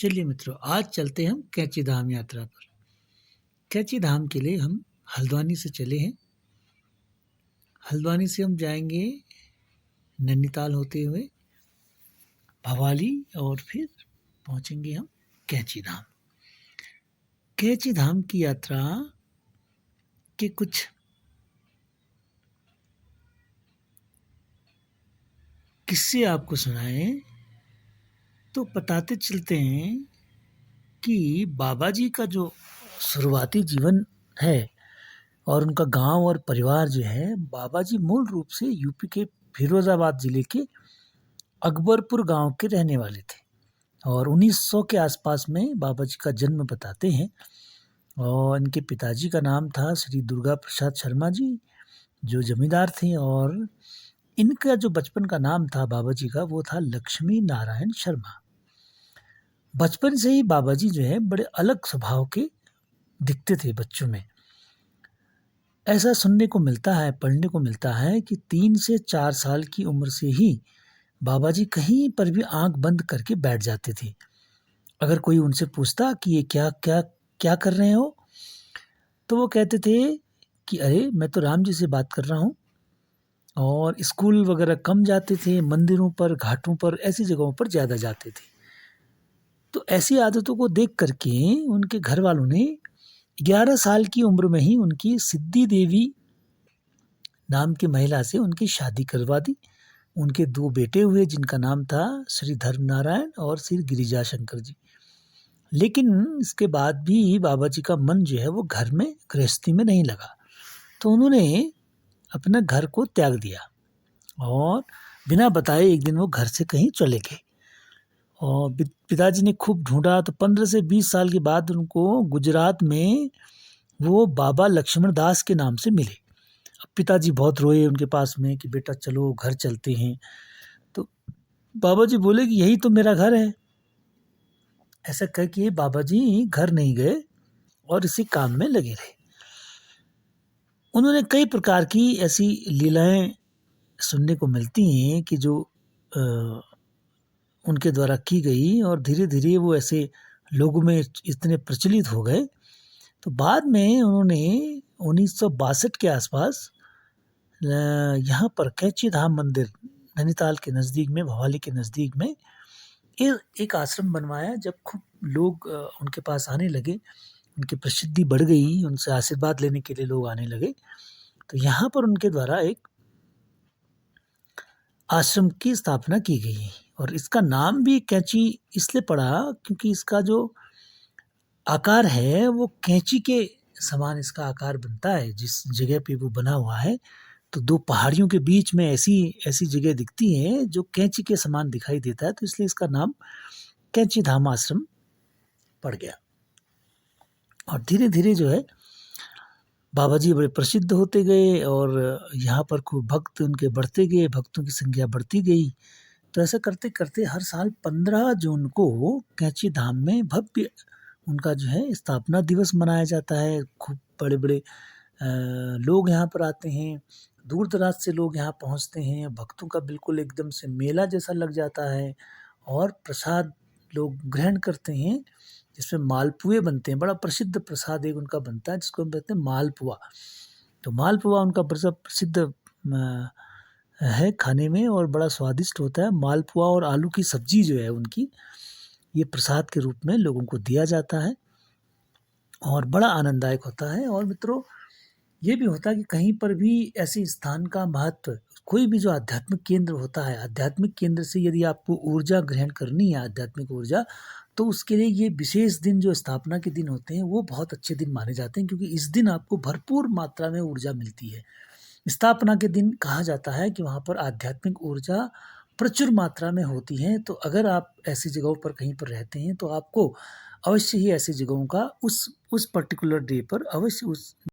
चलिए मित्रों, आज चलते हैं हम कैंची धाम यात्रा पर। कैंची धाम के लिए हम हल्द्वानी से चले हैं। हल्द्वानी से हम जाएंगे नैनीताल होते हुए भवाली और फिर पहुंचेंगे हम कैंची धाम। कैंची धाम की यात्रा के कुछ किस्से आपको सुनाएं तो बताते चलते हैं कि बाबा जी का जो शुरुआती जीवन है और उनका गांव और परिवार जो है, बाबा जी मूल रूप से यूपी के फिरोजाबाद जिले के अकबरपुर गांव के रहने वाले थे और 1900 के आसपास में बाबा जी का जन्म बताते हैं। और इनके पिताजी का नाम था श्री दुर्गा प्रसाद शर्मा जी, जो जमींदार थे, और इनका जो बचपन का नाम था बाबा जी का, वो था लक्ष्मी नारायण शर्मा। बचपन से ही बाबा जी जो है बड़े अलग स्वभाव के दिखते थे बच्चों में। ऐसा सुनने को मिलता है, पढ़ने को मिलता है कि 3 से 4 साल की उम्र से ही बाबा जी कहीं पर भी आंख बंद करके बैठ जाते थे। अगर कोई उनसे पूछता कि ये क्या क्या क्या कर रहे हो, तो वो कहते थे कि अरे मैं तो राम जी से बात कर रहा हूँ। और स्कूल वगैरह कम जाते थे, मंदिरों पर, घाटों पर, ऐसी जगहों पर ज़्यादा जाते थे। तो ऐसी आदतों को देख करके उनके घर वालों ने 11 साल की उम्र में ही उनकी सिद्धि देवी नाम की महिला से उनकी शादी करवा दी। उनके 2 बेटे हुए जिनका नाम था श्री धर्म नारायण और श्री गिरिजा शंकर जी। लेकिन इसके बाद भी बाबा जी का मन जो है वो घर में गृहस्थी में नहीं लगा, तो उन्होंने अपना घर को त्याग दिया और बिना बताए एक दिन वो घर से कहीं चले गए। और पिताजी ने खूब ढूंढा तो 15 से 20 साल के बाद उनको गुजरात में वो बाबा लक्ष्मण दास के नाम से मिले। अब पिताजी बहुत रोए उनके पास में कि बेटा चलो घर चलते हैं। तो बाबा जी बोले कि यही तो मेरा घर है। ऐसा कह के बाबा जी घर नहीं गए और इसी काम में लगे रहे। उन्होंने कई प्रकार की ऐसी लीलाएं सुनने को मिलती हैं कि जो उनके द्वारा की गई, और धीरे धीरे वो ऐसे लोगों में इतने प्रचलित हो गए। तो बाद में उन्होंने 1962 के आसपास यहाँ पर कैंची धाम मंदिर नैनीताल के नज़दीक में, भवाली के नज़दीक में एक आश्रम बनवाया। जब खूब लोग उनके पास आने लगे, उनकी प्रसिद्धि बढ़ गई, उनसे आशीर्वाद लेने के लिए लोग आने लगे, तो यहाँ पर उनके द्वारा एक आश्रम की स्थापना की गई। और इसका नाम भी कैंची इसलिए पड़ा क्योंकि इसका जो आकार है वो कैंची के समान इसका आकार बनता है। जिस जगह पे वो बना हुआ है, तो 2 पहाड़ियों के बीच में ऐसी जगह दिखती है जो कैंची के समान दिखाई देता है, तो इसलिए इसका नाम कैंची धाम आश्रम पड़ गया। और धीरे धीरे जो है बाबा जी बड़े प्रसिद्ध होते गए और यहाँ पर खूब भक्त उनके बढ़ते गए, भक्तों की संख्या बढ़ती गई। तो ऐसा करते करते हर साल 15 जून को कैंची धाम में भव्य उनका जो है स्थापना दिवस मनाया जाता है। खूब बड़े बड़े लोग यहाँ पर आते हैं, दूर दराज से लोग यहाँ पहुँचते हैं। भक्तों का बिल्कुल एकदम से मेला जैसा लग जाता है और प्रसाद लोग ग्रहण करते हैं, जिसमें मालपुए बनते हैं। बड़ा प्रसिद्ध प्रसाद एक उनका बनता है जिसको हम कहते हैं मालपुआ। तो मालपुआ उनका बड़ा प्रसिद्ध है खाने में और बड़ा स्वादिष्ट होता है। मालपुआ और आलू की सब्जी जो है उनकी, ये प्रसाद के रूप में लोगों को दिया जाता है और बड़ा आनंददायक होता है। और मित्रों, ये भी होता है कि कहीं पर भी ऐसे स्थान का महत्व, कोई भी जो आध्यात्मिक केंद्र होता है, आध्यात्मिक केंद्र से यदि आपको ऊर्जा ग्रहण करनी है, आध्यात्मिक ऊर्जा, तो उसके लिए ये विशेष दिन जो स्थापना के दिन होते हैं वो बहुत अच्छे दिन माने जाते हैं, क्योंकि इस दिन आपको भरपूर मात्रा में ऊर्जा मिलती है। स्थापना के दिन कहा जाता है कि वहाँ पर आध्यात्मिक ऊर्जा प्रचुर मात्रा में होती है। तो अगर आप ऐसी जगहों पर कहीं पर रहते हैं तो आपको अवश्य ही ऐसी जगहों का उस पर्टिकुलर डे पर अवश्य उस